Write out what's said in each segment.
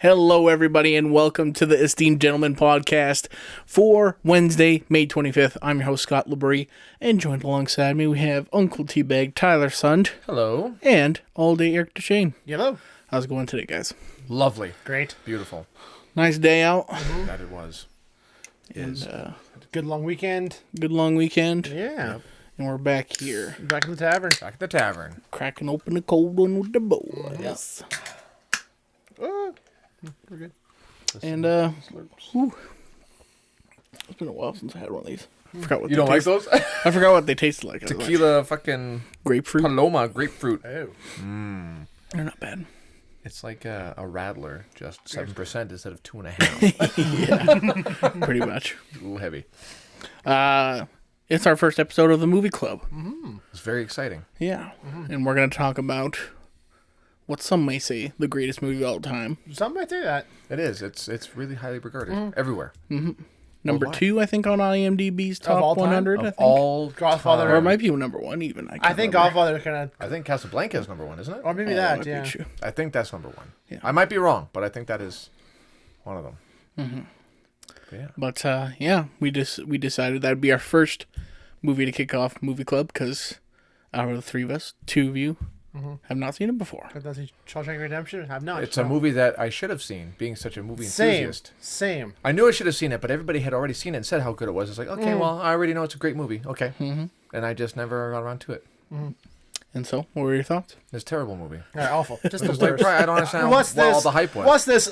Hello, everybody, and welcome to the Esteemed Gentleman podcast for Wednesday, May 25th. I'm your host, Scott LeBrie, and joined alongside me, we have Uncle Teabag, Tyler Sund. Hello. And All Day Eric DeShane. Hello. How's it going today, guys? Lovely. Great. Beautiful. Nice day out. That it was. And, Good long weekend. good long weekend. Yeah. Yep. And we're back here, Back in the tavern. Back at the tavern. cracking open a cold one with the boys. We're good. And, whew. It's been a while since I had one of these. I forgot what You they don't like taste- those? I forgot what they tasted like. Tequila fucking Grapefruit. Paloma grapefruit. Oh. They're not bad. It's like a Rattler, just 7% instead of 2.5. Yeah, pretty much. A little heavy. It's our first episode of the movie club. It's very exciting. Yeah, and we're going to talk about what some may say the greatest movie of all time. Some might say that. It is. It's really highly regarded everywhere. Number Worldwide. 2, I think, on IMDb's top all time? 100. I Of think, all Godfather. or it time. might be number 1 even. I think Godfather kind of, I think Casablanca is number 1, isn't it? or maybe that. that. Yeah. I think that's number 1. Yeah. I might be wrong, but I think that is one of them. But yeah. But yeah, we decided that would be our first movie to kick off movie club because out of the three of us, 2 of you have not seen it before. That's Shawshank Redemption. I've not. It's a movie that I should have seen, being such a movie Same. enthusiast. Same. I knew I should have seen it, but everybody had already seen it and said how good it was. It's like, okay, well, I already know it's a great movie. Okay. And I just never got around to it. And so, what were your thoughts? It's a terrible movie. All right, awful. Just the It's like, worst. I don't understand What's what all this? the hype was. What's this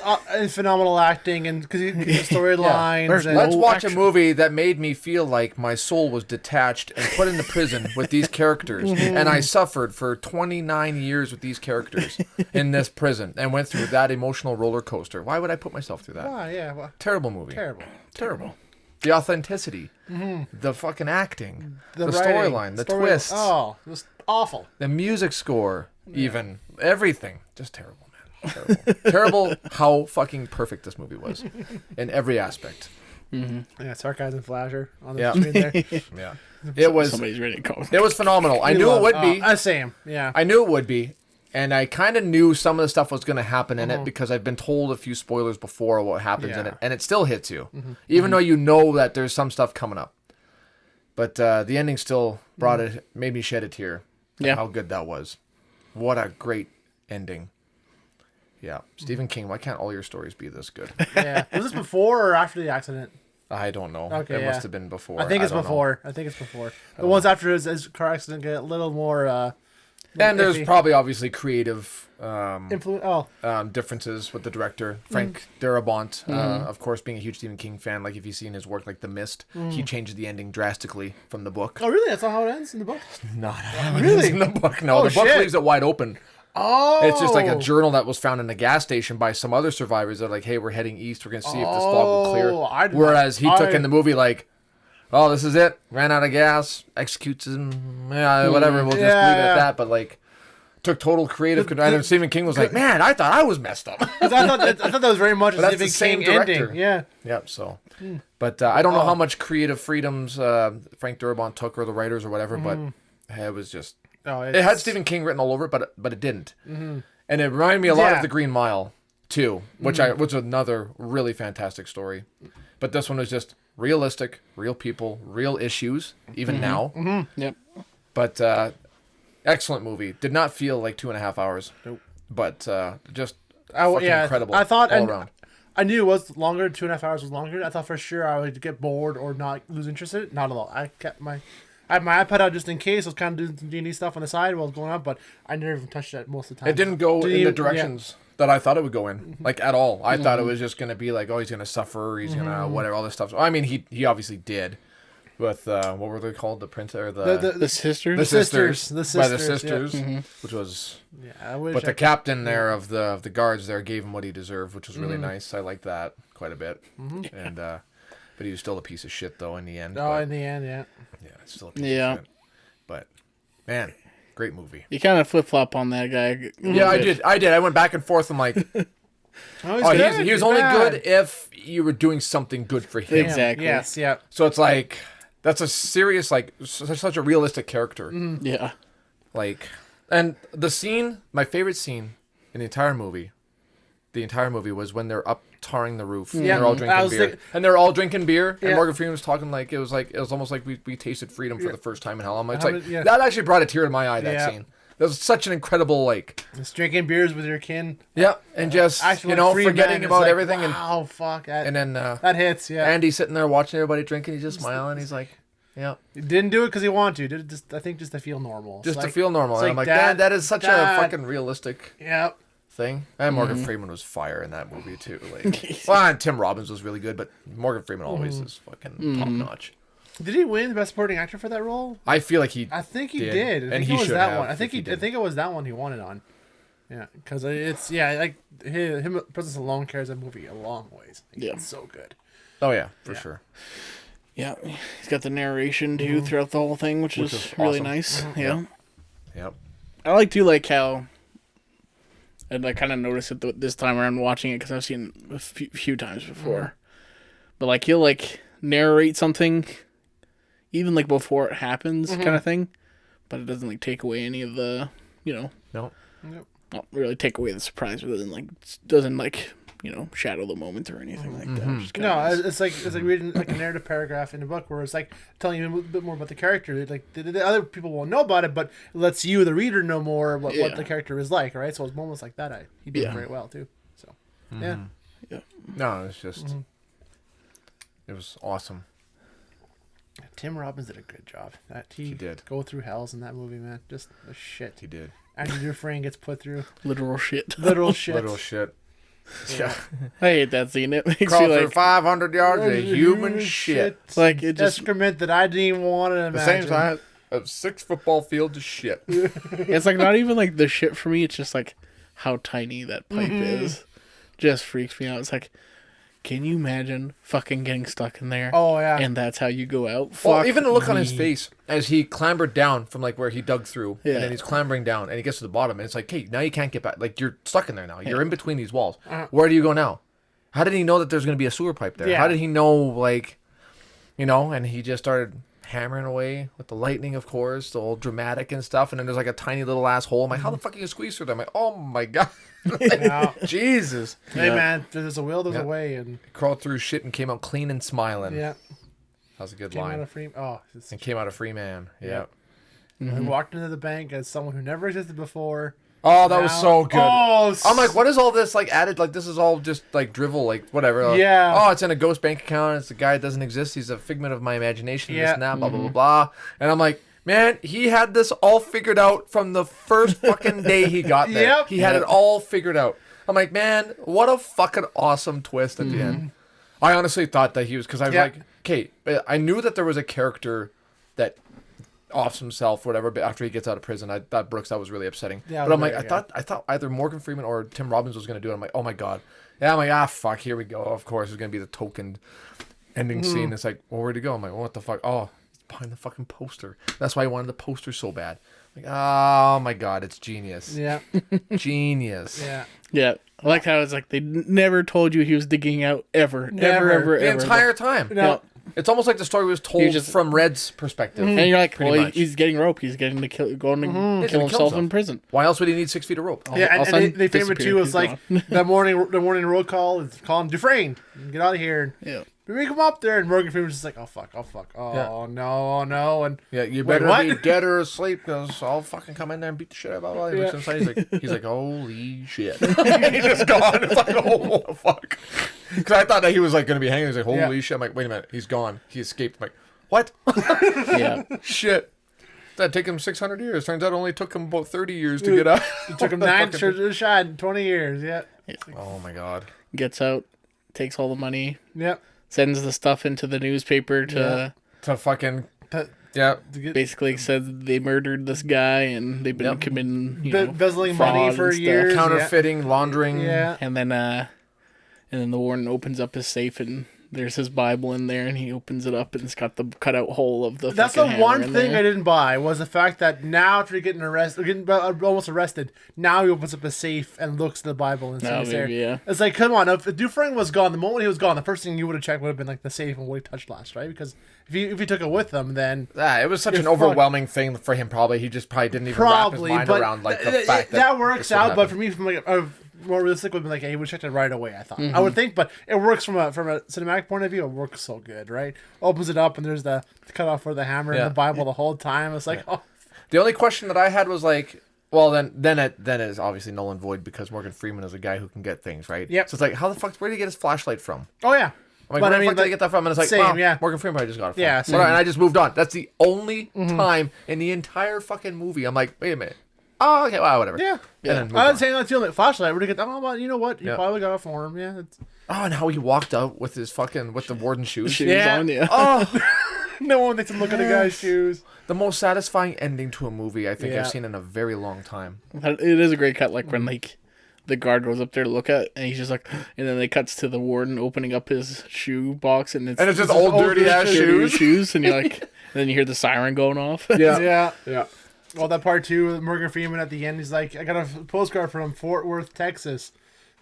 phenomenal acting and because the storylines There's and Let's watch action. a movie that made me feel like my soul was detached and put into prison with these characters. And I suffered for 29 years with these characters in this prison and went through that emotional roller coaster. Why would I put myself through that? yeah, well, Terrible movie. terrible. The authenticity, the fucking acting, the writing, storyline, the twists, Oh, it was awful. the music score, even everything. Just terrible, man. Terrible. Terrible how fucking perfect this movie was in every aspect. Yeah, sarcasm flasher on the Yeah. screen there. Yeah. It was Somebody's ready to call. it was phenomenal. I knew it would be. Same. Yeah. I knew it would be. And I kind of knew some of the stuff was going to happen in it because I've been told a few spoilers before what happens in Yeah. it. And it still hits you. Even though you know that there's some stuff coming up. But the ending still brought it, made me shed a tear. at Yeah. How good that was. What a great ending. Yeah. Stephen King, why can't all your stories be this good? Yeah. Was this before or after the accident? I don't know. Okay, It yeah. must have been before. I think it's don't know. before. I think it's before. The ones after his car accident get a little more. And there's iffy. probably obviously creative differences with the director, Frank Darabont. Of course, being a huge Stephen King fan, like if you've seen his work like The Mist, he changed the ending drastically from the book. Oh, really? That's not how it ends in the book. Not really? in the book. No, Oh, the book shit. leaves it wide open. Oh, It's just like a journal that was found in a gas station by some other survivors. They're like, hey, we're heading east. We're going to see if this fog will clear. Whereas he took in the movie like, oh, this is it. Ran out of gas. Executes him. Yeah, whatever. We'll just leave it at that. But like, took total creative control. And Stephen King was like, man, I thought I was messed up. 'Cause I thought that was very much a But that's Stephen the same King ending. director. Yeah. Yep. So, but I don't know how much creative freedoms Frank Darabont took or the writers or whatever. But it was just. Oh, It had Stephen King written all over it, but it didn't. And it reminded me a lot of The Green Mile, too, which was another really fantastic story. But this one was just realistic, real people, real issues, even now. Yep. But excellent movie. Did not feel like 2.5 hours. Nope. But just fucking incredible. I thought all around. I knew it was longer. 2.5 hours was longer. I thought for sure I would get bored or not lose interest in it. Not at all. I had my iPad out just in case. I was kind of doing some D&D stuff on the side while it was going on, but I never even touched it most of the time. It didn't go in the even- directions that I thought it would go in, like at all. I thought it was just going to be like, oh, he's going to suffer, he's going to whatever, all this stuff. So, I mean, he obviously did. With what were they called? The prince or The sisters. the sisters, The by the sisters, sisters, which was. Yeah, I wish. But the captain there of the guards there gave him what he deserved, which was really nice. I liked that quite a bit. And but he was still a piece of shit though in the end. Oh, but, in the end, yeah. yeah, it's still a piece of shit. But man, great movie. You kind of flip flop on that guy. Yeah, I did. I went back and forth. I'm like, he was only good if you were doing something good for him. Exactly. Yes, yeah. So it's like that's a serious, like such a realistic character. Yeah. Like, and the scene, my favorite scene in the entire movie, the entire movie was when they're up tarring the roof. Yeah. And they're all drinking beer. And they're all drinking beer. And Morgan Freeman was talking like it was almost like we tasted freedom for the first time in hell. I'm like, that actually brought a tear to my eye. That scene. That was such an incredible Just drinking beers with your kin. Yeah, and just forgetting about everything. Wow, fuck. And then that hits. Yeah. Andy's sitting there watching everybody drinking. He's just smiling. He's like, yeah. He didn't do it because he wanted to. Did it just to feel normal. Just to feel normal. And I'm like, that is such a fucking realistic. Yep. Thing. And Morgan Freeman was fire in that movie too. And Tim Robbins was really good, but Morgan Freeman always is fucking top notch. Did he win Best Supporting Actor for that role? I feel like he. I think he did. And he should have. One. I think it was that one he won it on. Yeah, because it's like him. Presence Alone carries that movie a long ways. It's so good. Oh yeah, for sure. Yeah, he's got the narration too throughout the whole thing, which is really nice. Mm-hmm. Yeah. Yep. I like to how. And I kind of noticed it this time around watching it because I've seen it a few times before. But he'll narrate something, even before it happens, kind of thing. But it doesn't take away any of the, No. Not really take away the surprise, but doesn't shadow the moment or anything like that. No, it's like reading a narrative paragraph in a book where it's telling you a bit more about the character. The other people won't know about it, but it lets you, the reader, know more about what the character is like, right? So it's moments like that he did very well too. So yeah. No, it's just it was awesome. Tim Robbins did a good job. He did go through hells in that movie, man. Just the shit he did. Andy Dufresne gets put through literal shit. Literal shit. Yeah. I hate that scene. It makes Crawl me through 500 yards of human shit. It just excrement that I didn't even want to imagine. The same size of 6 football fields of shit. It's not even the shit for me. It's just how tiny that pipe is. Just freaks me out. It's can you imagine fucking getting stuck in there? Oh yeah. And that's how you go out. Well, even the look on his face as he clambered down from where he dug through, and then he's clambering down, and he gets to the bottom, and it's hey, now you can't get back. You're stuck in there now. You're in between these walls. Where do you go now? How did he know that there's going to be a sewer pipe there? Yeah. How did he know And he just started hammering away with the lightning, of course, the old dramatic and stuff, and then there's a tiny little ass hole. I'm like, how the fuck can you squeeze through that? I'm like, oh my god. Jesus. Hey man, there's a will, there's a way, and he crawled through shit and came out clean and smiling. Yeah. That was a good line. Came out a free man. Yeah. He walked into the bank as someone who never existed before. Oh, that was so good. Oh, I'm like, what is all this added? This is all just drivel, whatever. Yeah. Oh, it's in a ghost bank account. It's a guy that doesn't exist. He's a figment of my imagination. This and that, blah, blah, blah, blah. And I'm like, man, he had this all figured out from the first fucking day he got there. Yep. He had it all figured out. I'm like, man, what a fucking awesome twist at the end. I honestly thought that he was, because I was like, okay, I knew that there was a character that offs himself, whatever, but after he gets out of prison, I thought Brooks, that was really upsetting. Yeah, but I'm like, I thought either Morgan Freeman or Tim Robbins was going to do it. I'm like, oh my god. Yeah, I'm like, fuck, here we go. Of course, it's going to be the token ending scene. It's well, where'd he go? I'm like, what the fuck? Oh, he's behind the fucking poster. That's why I wanted the poster so bad. Like, oh my god, it's genius. Yeah. Genius. Yeah. Yeah. I like how it's they never told you he was digging out ever. Ever. The entire time. No. Yeah. It's almost like the story was told from Red's perspective. And you're like, well, he's getting rope. He's getting to kill himself in prison. Why else would he need 6 feet of rope? And they frame it too as the morning roll call is calling Dufresne, get out of here. Yeah. We come up there, and Morgan Freeman's just oh fuck, no, and you better be dead or asleep, because I'll fucking come in there and beat the shit out of him. He's like, holy shit. He's just gone. It's oh fuck. Because I thought that he was going to be hanging. He's like, holy shit. I'm like, wait a minute, he's gone. He escaped. I'm like, what? Yeah. Shit. That took him 600 years. Turns out it only took him about 30 years to get out. It took him 20 years. Yeah. Oh my god. Gets out, takes all the money. Yep. Sends the stuff into the newspaper to fucking basically said they murdered this guy and they've been committing embezzling money for years, counterfeiting, laundering. Yeah. And then the warden opens up his safe and there's his Bible in there, and he opens it up, and it's got the cutout hole of the. That's the one thing I didn't buy, was the fact that now after getting almost arrested, now he opens up a safe and looks at the Bible and sees there. Yeah. It's come on, if Dufresne was gone, the moment he was gone, the first thing you would have checked would have been the safe and what he touched last, right? Because if he took it with him, then it was such an overwhelming thing for him. Probably he just didn't even wrap his mind around the fact that works out. But for me, from more realistic would be like, hey, he would check it right away. I thought I would think, but it works from a cinematic point of view. It works so good, right? Opens it up and there's the cutoff for the hammer and the Bible the whole time. It's like, oh. The only question that I had was like, well, then it is obviously null and void because Morgan Freeman is a guy who can get things, right? Yep. So it's like, how the fuck? Where did he get his flashlight from? Oh yeah. I'm like, where the fuck did I get that from? And it's like, same, Morgan Freeman, I just got it from. Yeah, and I just moved on. That's the only time in the entire fucking movie I'm like, wait a minute. Oh, okay, well, whatever. Yeah. And then I was saying that's the only flashlight. Where to get that? Oh, well, you know what? You Yeah. probably got it for him. Yeah. Oh, and how he walked out with his fucking, with the warden shoes. Yeah. On, yeah. Oh, No one thinks to look at a guy's shoes. the most satisfying ending to a movie I think Yeah. I've seen in a very long time. It is a great cut, like when like the guard goes up there to look at, and he's just like, and then it cuts to the warden opening up his shoe box, and it's just old dirty ass shoes, and you're like, and then you hear the siren going off. Yeah. Well, that part too, with Morgan Freeman at the end, he's like, I got a postcard from Fort Worth, Texas.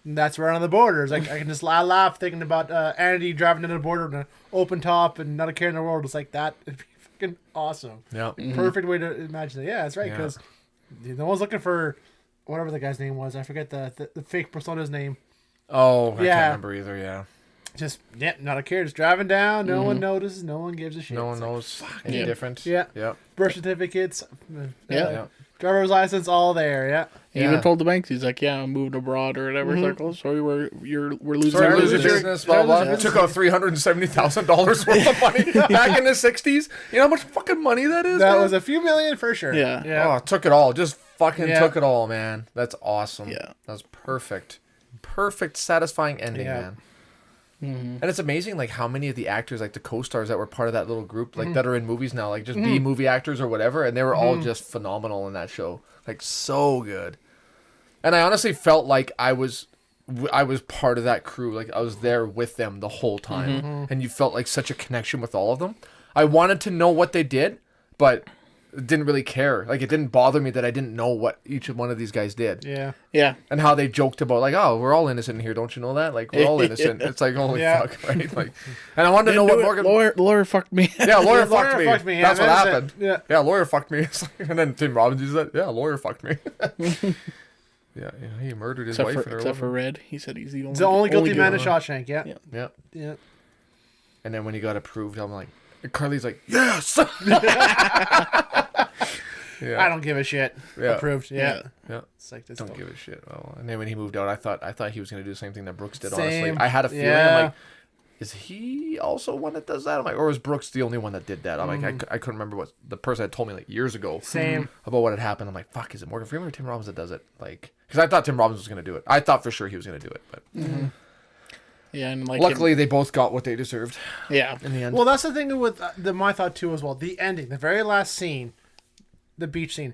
And that's right on the border. It's like, I can just laugh thinking about Andy driving to the border with an open top and not a care in the world. It's like that. It'd be fucking awesome. Yeah. Perfect way to imagine it. Yeah, that's right. Yeah. Because no one's looking for whatever the guy's name was. I forget the fake persona's name. Oh, I Yeah. can't remember either, yeah. Just, not a care. Just driving down. No one notices. No one gives a shit. No one It's knows any Yeah. different. Yeah. Yep. birth certificates, Yeah. driver's license, all there. Yeah. He even told the banks, he's like, yeah, I'm moving abroad or whatever. It's like, oh, sorry, we're losing Sorry, our losing business. business, blah, blah. Yeah. Took out $370,000 worth of money back in the 60s. You know how much fucking money that is? That man? was a few million for sure. Yeah. Yeah. Oh, took it all. Just fucking Yeah. took it all, man. That's awesome. Yeah. That's perfect. Perfect, satisfying ending, Yeah. man. And it's amazing, like, how many of the actors, like, the co-stars that were part of that little group, like, that are in movies now, like, just B-movie actors or whatever, and they were all just phenomenal in that show. Like, so good. And I honestly felt like I was part of that crew. Like, I was there with them the whole time. And you felt, like, such a connection with all of them. I wanted to know what they did, but didn't really care. Like, it didn't bother me that I didn't know what each one of these guys did. Yeah. Yeah. And how they joked about, like, oh, we're all innocent here, don't you know that? Like, we're all innocent. It's like, holy fuck, right? Like, and I wanted to know what Morgan... Lawyer fucked me. Yeah, lawyer Lawyer fucked fucked me. me. That's Yeah, what that's happened. it. Yeah. Yeah, lawyer fucked me. It's like, and then Tim Robbins uses that. Yeah, lawyer fucked me. Yeah, he murdered his wife. Except for Red. He said he's the He's the only guilty man in guilty. Shawshank. Yeah. Yeah. Yeah. Yeah. And then when he got approved, I'm like, Carly's like, yes. Yeah. I don't give a shit. Yeah. Approved. Yeah. Yeah. It's like this. Don't give a shit. Oh, and then when he moved out, I thought he was gonna do the same thing that Brooks did. Same. Honestly, I had a feeling. Yeah. I'm like, is he also one that does that? I'm like, or was Brooks the only one that did that? I'm like, I couldn't remember what the person had told me like years ago. Same. About what had happened. I'm like, fuck, is it Morgan Freeman or Tim Robbins that does it? Like, because I thought Tim Robbins was gonna do it. I thought for sure he was gonna do it, but Yeah, and like luckily they both got what they deserved yeah. in the end. Well, that's the thing with my thought too as well. The ending, the very last scene, the beach scene.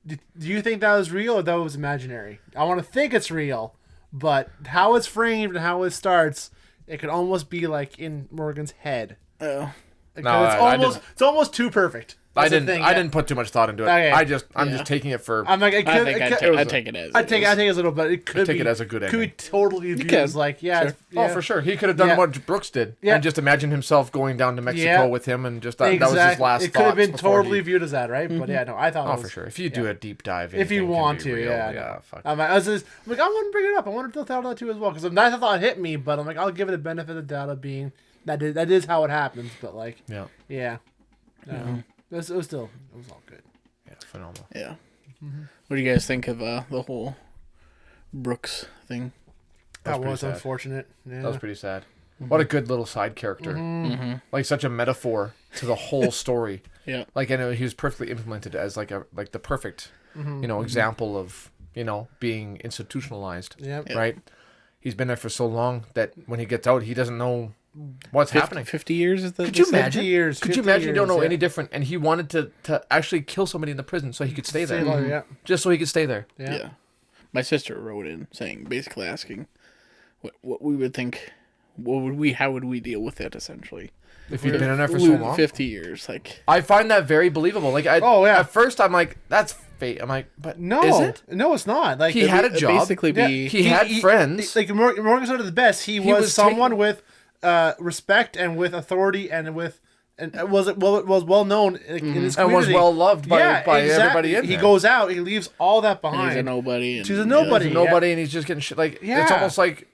Do you think that was real or that was imaginary? I want to think it's real, but how it's framed and how it starts, it could almost be like in Morgan's head. Oh. Because it's almost too perfect. I That's the didn't. thing, I didn't put too much thought into it. Okay. I'm just taking it for. I'm like, I think I'd take it as. I take it as a little bit. It could take be, it as a good could be ending. totally viewed can. as like, yeah, Sure. it's- Oh, yeah. for sure. He could have done Yeah. what Brooks did Yeah. and just imagine himself going down to Mexico Yeah. with him and just that was his Exactly. last It could have thoughts been before totally he- viewed as that, right? But yeah, no, I thought. Oh, it was, for sure. If you do a deep dive, If you anything can want be to, real. yeah, Yeah, no. fuck. I'm like, I want to bring it up. I want to tell that too as well because that thought hit me, but I'm like, I'll give it a benefit of the doubt of being that is how it happens. But like, Yeah. it was all good. Yeah, phenomenal. Yeah. What do you guys think of the whole Brooks thing? That was That pretty was sad. unfortunate. Yeah. That was pretty sad. What a good little side character. Like such a metaphor to the whole story. Yeah. Like, I know he was perfectly implemented as like the perfect, example of, being institutionalized. Yep. Yeah. Right? He's been there for so long that when he gets out, he doesn't know what's happening. 50 years is the Could you they said? imagine? 50 years, Could you 50 imagine you don't years, know yeah. any different? And he wanted to actually kill somebody in the prison so he could stay there. Yeah. Just so he could stay there. Yeah. Yeah. My sister wrote in basically asking what we would think, how would we deal with it essentially? If you've been in there for so long. 50 years, like. I find that very believable. Like, Oh, yeah. At first, I'm like, that's fate. I'm like, but No, is it? No, it's not. Like He had a job. Basically be. He had friends. Like Morgan's sort of the best. He was was someone with respect and with authority and with And it was well known in his community. And was well loved by everybody in there. He goes out, he leaves all that behind. He's a nobody. She's a nobody. He's a nobody, and he's just getting shit. Like it's almost like,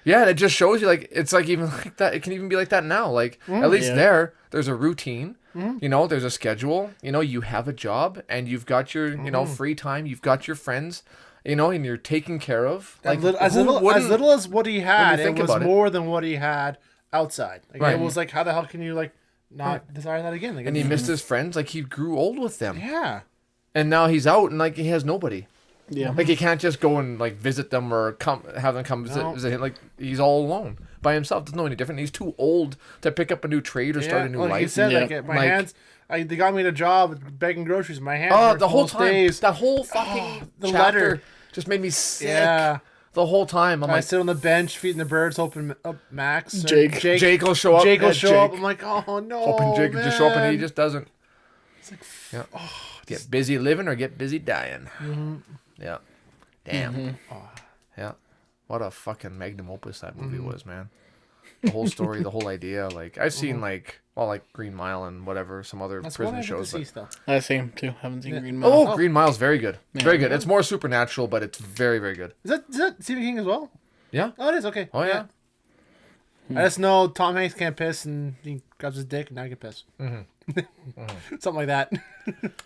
and it just shows you like it's like even like that. It can even be like that now. Like at least there's a routine. You know, there's a schedule. You know, you have a job, and you've got your free time. You've got your friends. You know, and you're taken care of. Like as little as what he had, it was more than what he had outside. Like, right. It was like, how the hell can you like not desire that again? Like, and he missed his friends. Like he grew old with them. Yeah. And now he's out, and like he has nobody. Yeah. Like he can't just go and like visit them or have them come visit him. Like he's all alone by himself. Doesn't know any different. He's too old to pick up a new trade or start a new life. He said, my hands. They got me a job begging groceries. My hands. Oh, the whole time. Days. That whole fucking the chapter letter just made me sick. Yeah. The whole time. I sit on the bench feeding the birds, hoping Max. Jake will show up. Jake will show up. I'm like, oh no. Hoping Jake will just show up, and he just doesn't. It's like, get busy living or get busy dying. Mm-hmm. Yeah. Damn. Mm-hmm. Oh. Yeah. What a fucking magnum opus that movie was, man. The whole story, the whole idea. Like I've seen like Green Mile and whatever, some other prison shows. I've seen too. Haven't seen Green Mile. Oh, Green Mile's very good. Yeah. Very good. It's more supernatural, but it's very, very good. Is that Stephen King as well? Yeah. Oh, it is. Okay. Oh yeah. I just know Tom Hanks can't piss, and he grabs his dick, and now he can piss. Something like that.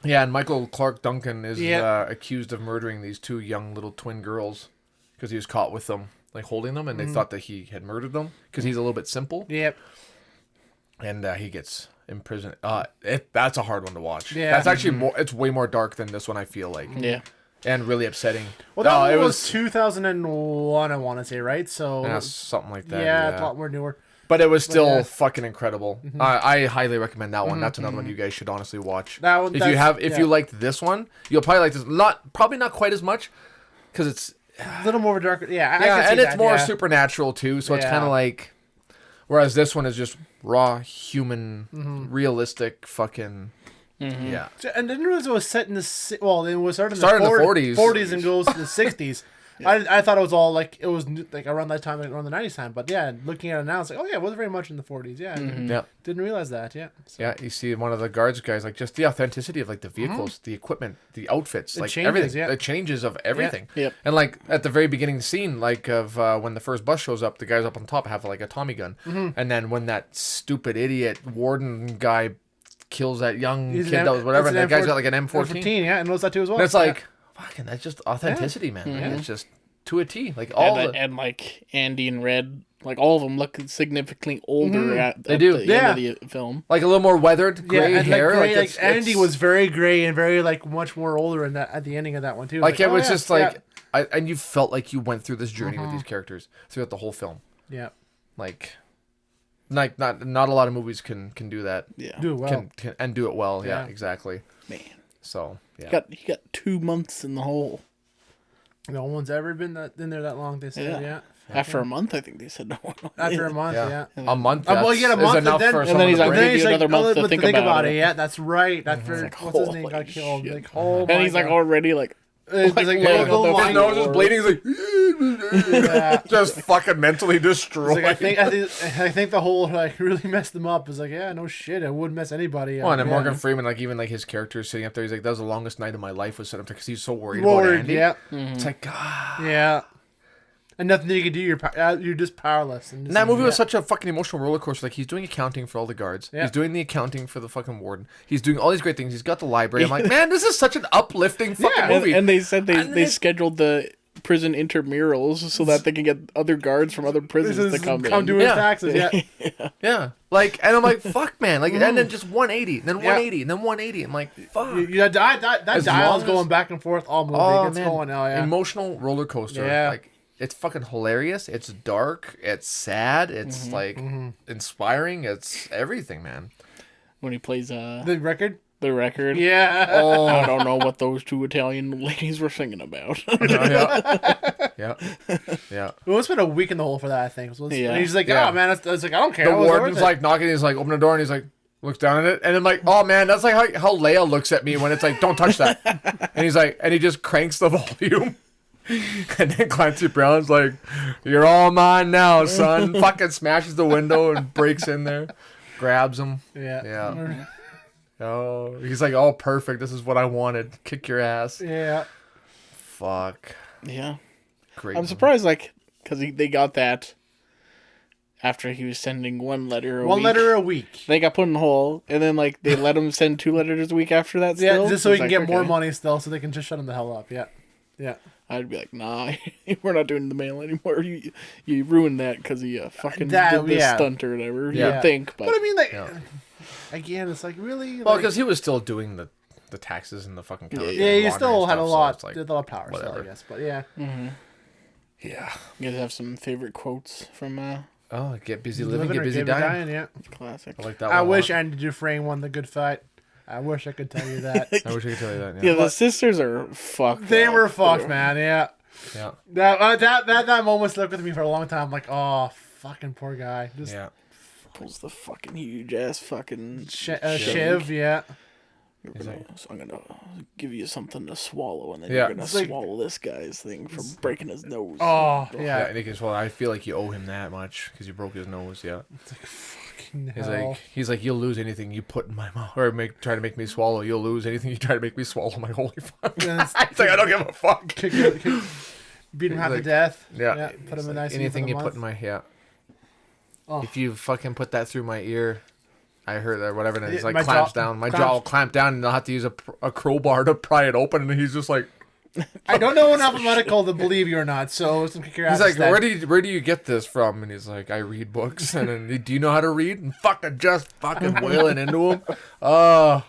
Yeah, and Michael Clark Duncan is accused of murdering these two young little twin girls because he was caught with them, like holding them, and they thought that he had murdered them because he's a little bit simple. Yep. And he gets imprisoned. That's a hard one to watch. Yeah. That's actually more. It's way more dark than this one, I feel like. Yeah. And really upsetting. Well, that was 2001, I want to say, right? So yeah, something like that. Yeah, it's a lot more newer. But it was still fucking incredible. I highly recommend that one. That's another one you guys should honestly watch. That one, if you liked this one, you'll probably like this. Probably not quite as much because it's a little more dark. Yeah, and it's more supernatural too. So it's kind of like, whereas this one is just raw, human, realistic, fucking. Yeah. And didn't realize it was set in the it was started in the 40s. 40s and goes to the 60s. I thought it was all like it was like around that time, like around the 90s time. But yeah, looking at it now, it's like, oh yeah, it wasn't very much in the 40s. Yeah. Didn't realize that. Yeah. So. Yeah, you see one of the guards guys, like just the authenticity of like the vehicles, the equipment, the outfits, like everything, the changes of everything. Yeah. Yep. And like at the very beginning scene, like of when the first bus shows up, the guys up on top have like a Tommy gun, and then when that stupid idiot warden guy kills that young kid that was whatever, and that guy's got like an M14. Yeah, and knows that too as well. And it's like, fucking, that's just authenticity, man. Like, it's just to a T. Like all and like Andy and Red, like all of them look significantly older at the end of the film. Like a little more weathered, gray hair. Like Andy was very gray and very like much more older in that at the ending of that one too. Like it was just like, and you felt like you went through this journey with these characters throughout the whole film. Yeah. Like not a lot of movies can do that. Yeah. Do it well. Can do it well. Yeah, exactly. Man. So yeah. He got 2 months in the hole. No one's ever been in there that long. They said, After a month, I think they said no one. After a month, a month. Well, you get a month, and then he's like, give you another month to think about it. Yeah, that's right. After what's his name got killed, like and he's like already like. His nose is bleeding. He's like, just fucking mentally destroyed. Like, I think the whole like really messed him up. Is like, no shit, it wouldn't mess anybody up. Oh, and then Morgan Freeman, like even like his character sitting up there, he's like, that was the longest night of my life was sitting up there because he's so worried about Andy. Yeah, it's like, God. Yeah. And nothing you can do. You're just powerless. And that movie was such a fucking emotional roller coaster. Like he's doing accounting for all the guards. Yeah. He's doing the accounting for the fucking warden. He's doing all these great things. He's got the library. I'm like, man, this is such an uplifting fucking movie. And they said they scheduled the prison intramurals so that they can get other guards from other prisons to come do his taxes. Yeah. Like, and I'm like, fuck, man. Like, and then just 180, then 180, and then 180. I'm like, fuck. That dial's going back and forth all movie. It's going. Emotional roller coaster. Yeah. Like. It's fucking hilarious. It's dark. It's sad. It's inspiring. It's everything, man. When he plays the record. Yeah. Oh, I don't know what those two Italian ladies were singing about. Yeah. Well, it's been a week in the hole for that, I think. And he's like, oh man, it's like I don't care. The warden's like knocking. He's like, open the door, and he's like, looks down at it, and I'm like, oh man, that's like how Leia looks at me when it's like, don't touch that. And he's like, and he just cranks the volume. And then Clancy Brown's like, you're all mine now, son. Fucking smashes the window and breaks in there. grabs him. Yeah. Yeah. Oh, he's like, oh, perfect. This is what I wanted. Kick your ass. Yeah. Fuck. Yeah. Great. I'm surprised, like, because they got that after he was sending one letter a week. One letter a week. They got put in hold, and then, like, they let him send 2 letters a week after that still. Yeah, just so he can like, get more money still, so they can just shut him the hell up. Yeah. Yeah. I'd be like, nah, we're not doing the mail anymore. You ruined that because he fucking did this stunt or whatever. Yeah. You'd think, but I mean, like, again, it's like, really? Well, Like, because he was still doing the taxes and the fucking counterfeit yeah, he laundering still and had a stuff, lot, so it's did a lot of power whatever. still, I guess. But yeah. Mm-hmm. Yeah. You guys have some favorite quotes from Oh, get busy living, get busy dying. Yeah. classic? I like that one. I wish Andy Dufresne won the good fight. I wish I could tell you that. I wish I could tell you that. Yeah, the sisters are fucked. They up. were fucked, man. Yeah. Yeah. That moment stuck with me for a long time. I'm like, oh, fucking poor guy. Just Yeah. Pulls the fucking huge ass fucking Shiv, yeah. So I'm gonna give you something to swallow, and then Yeah. you're gonna It's like- swallow this guy's thing from breaking his nose. Oh, Yeah, yeah. and he goes, well, I feel like you owe him that much because you broke his nose. Yeah. Fucking He's hell. like, you'll lose anything you put in my mouth, or try to make me swallow. You'll lose anything you try to make me swallow. My holy fuck. Yeah, It's like, I don't give a fuck. Beat him half to like- death. Yeah. Put him in ICU Anything for you a put in month. my Oh. If you fucking put that through my ear, I heard that whatever. And it's like My clamps jaw- down. My jaw will clamp down, and they'll have to use a crowbar to pry it open. And he's just like, I don't know enough medical to believe you or not, so some kick your ass. he's like, instead. where do you get this from? And he's like, I read books. And then, do you know how to read? And just fucking wailing into him. Oh,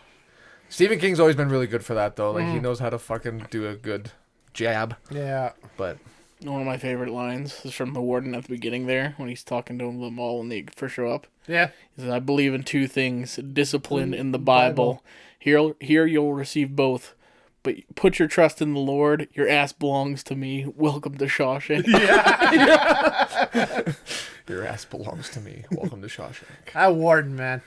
Stephen King's always been really good for that though. Like he knows how to fucking do a good jab. Yeah. But One of my favorite lines is from the warden at the beginning there when he's talking to them all when they first show up. Yeah. He says, "I believe in 2 things: discipline in the Bible. Here you'll receive both. But put your trust in the Lord. Your ass belongs to me. Welcome to Shawshank." your ass belongs to me. Welcome to Shawshank. That warden, man.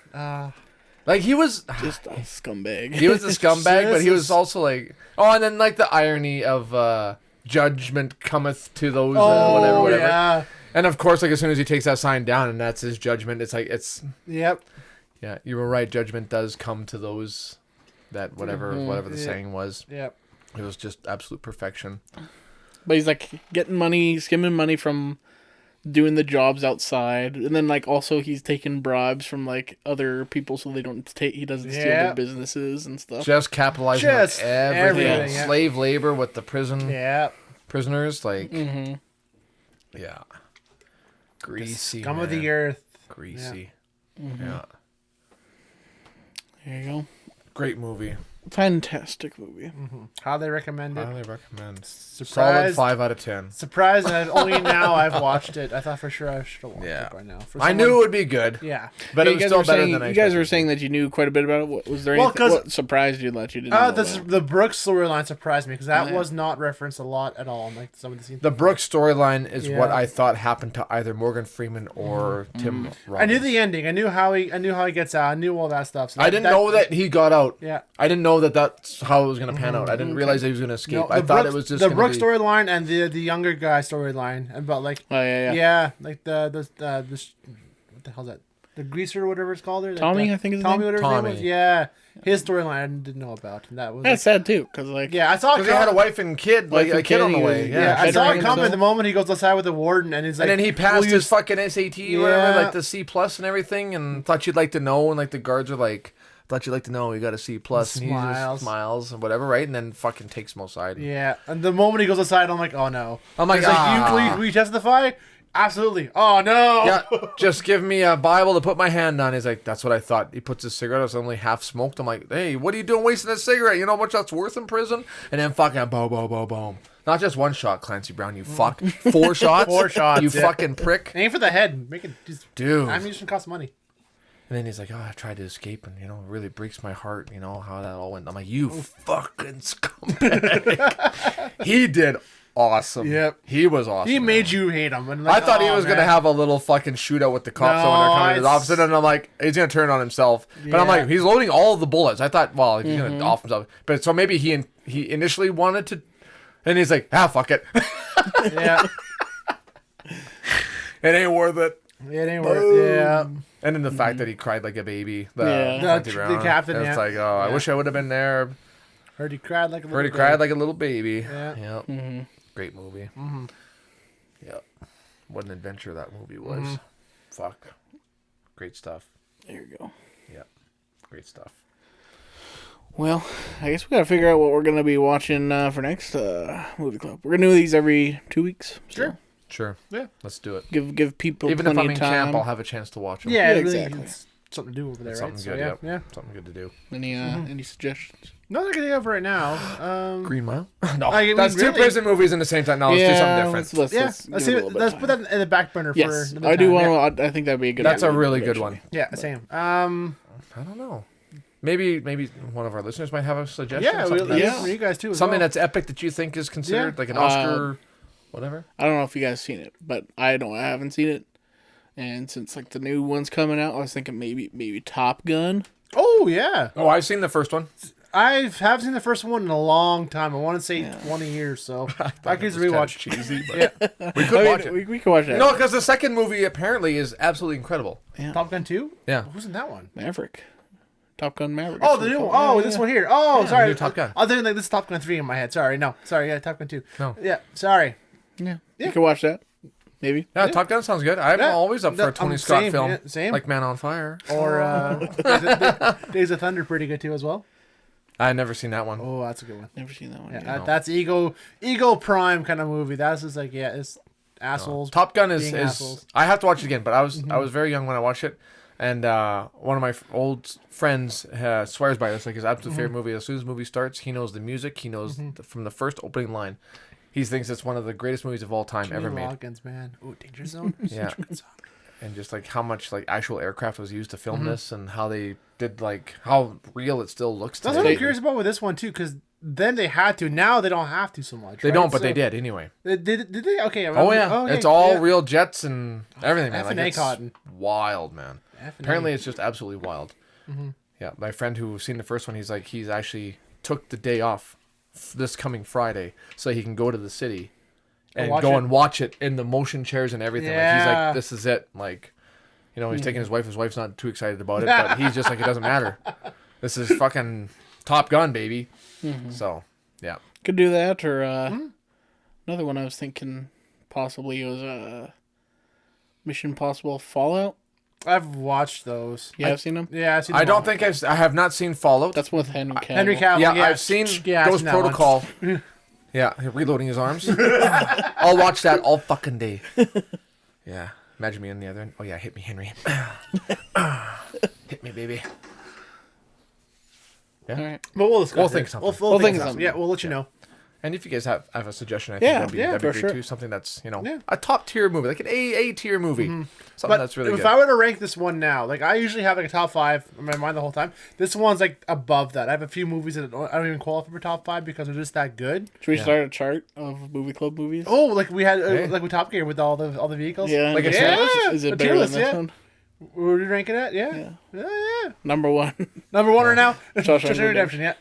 Like he was Just a scumbag. He was a scumbag, but he was Jesus. also like, oh, and then like the irony of judgment cometh to those whatever. Yeah. And of course, like as soon as he takes that sign down and that's his judgment, it's like Yep. yeah, you were right. Judgment does come to those that whatever the saying was. Yep. It was just absolute perfection. But he's like getting money, skimming money from doing the jobs outside, and then like also he's taking bribes from like other people so they don't take. He doesn't steal their businesses and stuff. Just capitalizing Just on everything. everything, yeah. Slave labor with the Yeah. prisoners, like Mm-hmm. yeah, greasy. Scum of man. the earth. Greasy. Mm-hmm. Yeah, There you go. great movie. Fantastic movie. Highly recommend it. Highly recommend. Solid Surprised. 5 out of 10. Surprised that only now I've watched it. I thought for sure I should have watched Yeah. it by now. I knew it would be good, Yeah. but Yeah, it was still better saying, than I you guys expected. were saying that you knew quite a bit about it. What, was there Well, anything 'cause- what surprised you that you didn't know about? The Brooks storyline surprised me because that Oh, yeah. was not referenced a lot at all in like some of the scenes. The Brooks storyline is what Yeah. I thought happened to either Morgan Freeman or Tim Robbins. I knew the ending. I knew how he gets out. I knew all that stuff. So I didn't know that he got out. Yeah. I didn't know that that's how it was going to pan out. I didn't realize that he was going to escape. No, I the thought Brooks- it was just the gonna Brooks be... storyline and the younger guy storyline about like Oh yeah. yeah like the what the hell's that, the greaser or whatever it's called there, like Tommy, the- I think is his Tommy name? whatever his name Tommy. was. Yeah, his storyline I didn't know about, and that was That's sad too, because like yeah I saw it Because he had a coming. wife and kid, like Wife a and kid on kid, the way. he- Yeah, Yeah, I saw it bettering coming himself. the moment he goes outside with the warden, and he's like, and then he passed "Will you his fucking SAT or whatever, Yeah. like the C plus and everything, and thought you'd like to know, and like the guards are like, thought you'd like to know, you got a C plus, and he Smiles. just smiles and whatever, right? And then fucking takes him outside. Yeah, and the moment he goes aside, I'm like, oh no. I'm like, He's like, will you testify? Absolutely. Oh no. Yeah, just give me a Bible to put my hand on. He's like, that's what I thought. He puts his cigarette, it was only half smoked. I'm like, hey, what are you doing wasting a cigarette? You know how much that's worth in prison? And then fucking boom, boom, boom, boom. Not just one shot, Clancy Brown, you fuck. 4 shots? 4 shots, You yeah. fucking prick. Aim for the head. Make it just. Dude. Ammunition costs money. And then he's like, oh, I tried to escape, and, it really breaks my heart, how that all went. I'm like, you fucking scumbag. He did awesome. Yep. He was awesome. He made man. you hate him. And I like, thought he oh, was going to man. have a little fucking shootout with the cops when they're coming to the it's- opposite, and I'm like, he's going to turn on himself. But I'm Yeah. like, he's loading all of the bullets. I thought, well, he's going to off himself. But so maybe he initially wanted to, and he's like, fuck it. Yeah. It ain't worth it. It ain't worth. Yeah. And then the fact that he cried like a baby. Yeah. The captain. It's like, oh, I wish I would have been there. Heard he cried like a little. Heard he cried like a little baby. Yeah. Yep. Mm-hmm. Great movie. Mm-hmm. Yep. What an adventure that movie was. Mm-hmm. Fuck. Great stuff. There you go. Yep. Great stuff. Well, I guess we gotta figure out what we're gonna be watching for next movie club. We're gonna do these every 2 weeks. So Sure. Yeah. Let's do it. give people Even if plenty I'm in of time. camp, I'll have a chance to watch them. Yeah, Yeah, really, exactly. it's something to do over there, right? Something So, good. yeah. Yep. Yeah. Something good to do. Any suggestions? Nothing I can think of right now. Green Mile? No. Like, That's really- two prison movies in the same time. No, let's do something different. Let's Yeah, give let's it a little bit let's of put time. that in the back burner Yes, for another I do time. want to. I think that'd be a good. That's a one, really good eventually. one. Yeah, same. I don't know. Maybe one of our listeners might have a suggestion. Yeah, something, we'll, that's, for you guys too. As something well. that's epic that you think is considered Yeah. like an Oscar, whatever. I don't know if you guys seen it, but I haven't seen it. And since like the new one's coming out, I was thinking maybe Top Gun. Oh yeah, Oh, I've seen the first one. I have seen the first one in a long time. I want to say 20 years. So I could rewatch. Cheesy, but we could I watch mean, it. we can watch that. No, because the second movie apparently is absolutely incredible. Top Gun 2? Yeah. Who's in that one? Maverick. Top Gun Maverick. Oh, the new one. Oh, this one here. Oh, the sorry. new Top Gun. I was thinking like this is Top Gun 3 in my head. Sorry, no. Sorry, yeah, Top Gun 2. No. Yeah, sorry. Yeah, you can watch that. Maybe. Yeah, Top Gun sounds good. I'm Yeah. always up for a Tony Scott same, film, yeah, same. like Man on Fire. Or Days of Thunder, pretty good too as well. I've never seen that one. Oh, that's a good one. Never seen that one. Yeah, yet. that's Ego Prime kind of movie. That's just like it's assholes. Top Gun being is assholes. I have to watch it again, but I was very young when I watched it, and one of my old friends swears by this, like his absolute favorite movie. As soon as the movie starts, he knows the music. He knows from the first opening line. He thinks it's one of the greatest movies of all time ever made. Loggins, man. Ooh, Danger Zone. Yeah. Such a good song. And just like how much like actual aircraft was used to film this, and how they did like how real it still looks That's today. what I'm curious about with this one too, because then they had to. Now they don't have to so much. They right? don't, but So- they did anyway. Did they? Okay. Oh yeah, okay, it's all yeah. real jets and everything, man. F&A Like it's cotton. wild, man. F&A. Apparently, it's just absolutely wild. Yeah, my friend who's seen the first one, he's like, he's actually took the day off this coming Friday so he can go to the city and watch go it. and watch it in the motion chairs and everything. Like he's Yeah. like, this is it. Like, you know, he's taking his wife. His wife's not too excited about it, but he's just like, it doesn't matter. This is fucking Top Gun, baby. So, yeah. Could do that, or another one I was thinking possibly was Mission Impossible Fallout. I've watched those. Yeah, I've seen them. Yeah, I've seen I them don't all. think I have not seen Fallout. That's with Henry Cavill. Henry Cavill. Yeah, yeah, I've seen yeah, I've Ghost seen that one. Protocol. Yeah, reloading his arms. I'll watch that all fucking day. Yeah, imagine me on the other end. Oh yeah, hit me, Henry. Hit me, baby. All right. But we'll discuss We'll it. think something. We'll think think something. Yeah, we'll let you know. And if you guys have a suggestion, I think Yeah, that'd be for great sure. too. Something that's Yeah. a top tier movie, like an A tier movie. Something But that's really if good. I were to rank this one now, like I usually have like a top 5 in my mind the whole time. This one's like above that. I have a few movies that I don't even qualify for top 5 because they're just that good. Should we start a chart of movie club movies? Oh, like we had Hey. like with Top Gear with all the vehicles. yeah. like a is tier it- list? Is A it tier better list, than this yeah. one? Where are you ranking it? Yeah. Yeah. Number one. Number 1 right now. Shawshank Redemption. Yeah.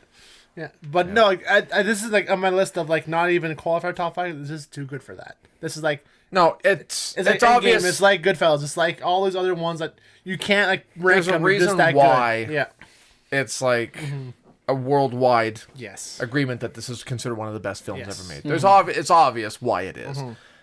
Yeah, but no, like, I this is like on my list of like not even qualified top 5. This is too good for that. This is like No, it's it's like obvious. Endgame, it's like Goodfellas. It's like all those other ones that you can't like rank There's a them reason just that why. good. Yeah. It's like a worldwide Yes. agreement that this is considered one of the best films Yes. ever made. There's it's obvious why it is.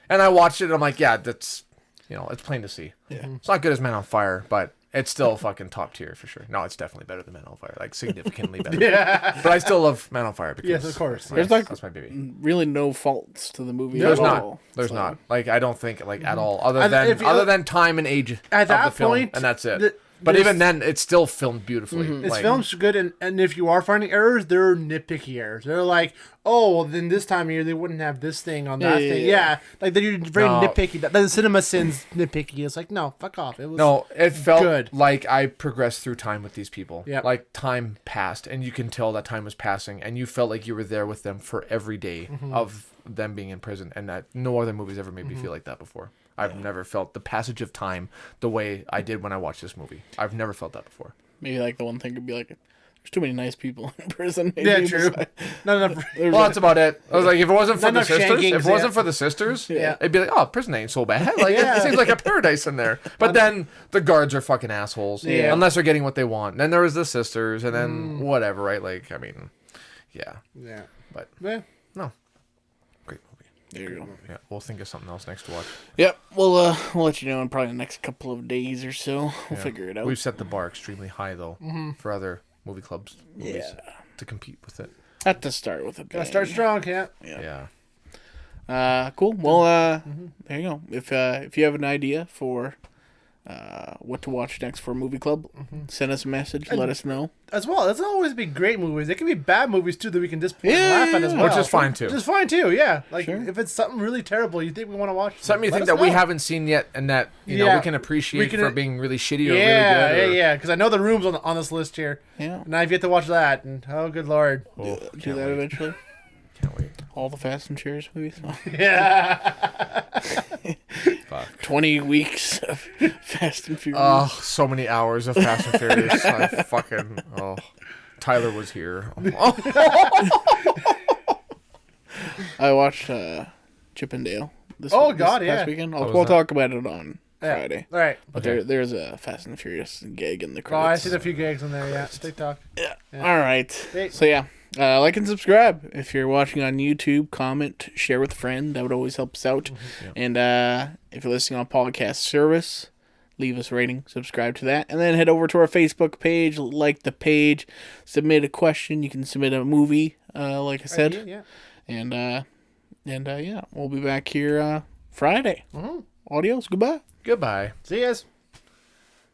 And I watched it and I'm like, yeah, that's it's plain to see. Yeah. It's not good as Man on Fire, but it's still fucking top tier for sure. No, it's definitely better than Man on Fire, like significantly better. Yeah. But I still love Man on Fire because Yes, of course. There's like that's my baby. really no faults to the movie. There's at not. all. There's So, not. Like I don't think like at all. Other And than if you- other than time and age At of the that film, point, and that's it. the- but even there's- then, it's still filmed beautifully. It's Like, filmed good, and if you are finding errors, they're nitpicky errors. They're like, oh, well, then this time of year they wouldn't have this thing on that thing. yeah. Yeah, like they're very No. nitpicky. The cinema sins nitpicky. It's like, no, fuck off. It was No, it felt good. like I progressed through time with these people. Yep. Like time passed, and you can tell that time was passing, and you felt like you were there with them for every day of them being in prison, and that no other movies ever made me feel like that before. I've never felt the passage of time the way I did when I watched this movie. I've never felt that before. Maybe like the one thing could be like There's too many nice people in prison. Yeah, true. Not enough. Well, that's about it. I was like, if it wasn't for the sisters, yeah. it'd be like, oh, prison ain't so bad. Like, it seems like a paradise in there. But then the guards are fucking assholes. Yeah. Unless they're getting what they want. And then there was the sisters, and then whatever, right? Like, I mean, yeah. Yeah. But, Yeah. no. Great movie. There you go. Yeah, we'll think of something else next to watch. Yep. We'll let you know in probably the next couple of days or so. We'll figure it out. We've set the bar extremely high, though, for other movie clubs movies to compete with it. Have to start with a bang. Gotta start strong, can't? Yeah. Cool. Well, there you go. If you have an idea for what to watch next for a movie club, send us a message. Let us know. As well, it doesn't always be great movies. It can be bad movies too that we can just laugh at as well. Which is fine too. Which is fine too. Yeah. Like if it's something really terrible, you think we want to watch something you think that we haven't seen yet, and that you know we can appreciate for being really shitty or really good. Yeah. Because I know the Room's on this list here. Yeah. And I've yet to watch that. And oh, good lord. Do that eventually. Can't wait. All the Fast and Furious movies. Yeah. Fuck. 20 weeks of Fast and Furious. Oh, so many hours of Fast and Furious. I fucking Tyler was here. I watched Chip and Dale this past weekend. We'll talk about it on Friday. All right. But there's a Fast and Furious gag in the Oh, credits. I seen a few gags in there. Yeah. TikTok. Yeah. All right. So yeah. Like and subscribe. If you're watching on YouTube, comment, share with a friend. That would always help us out. And if you're listening on podcast service, leave us a rating, subscribe to that, and then head over to our Facebook page, like the page, submit a question. You can submit a movie, like I said. Yeah. And yeah, we'll be back here Friday. Adios. Goodbye. Goodbye. See yas.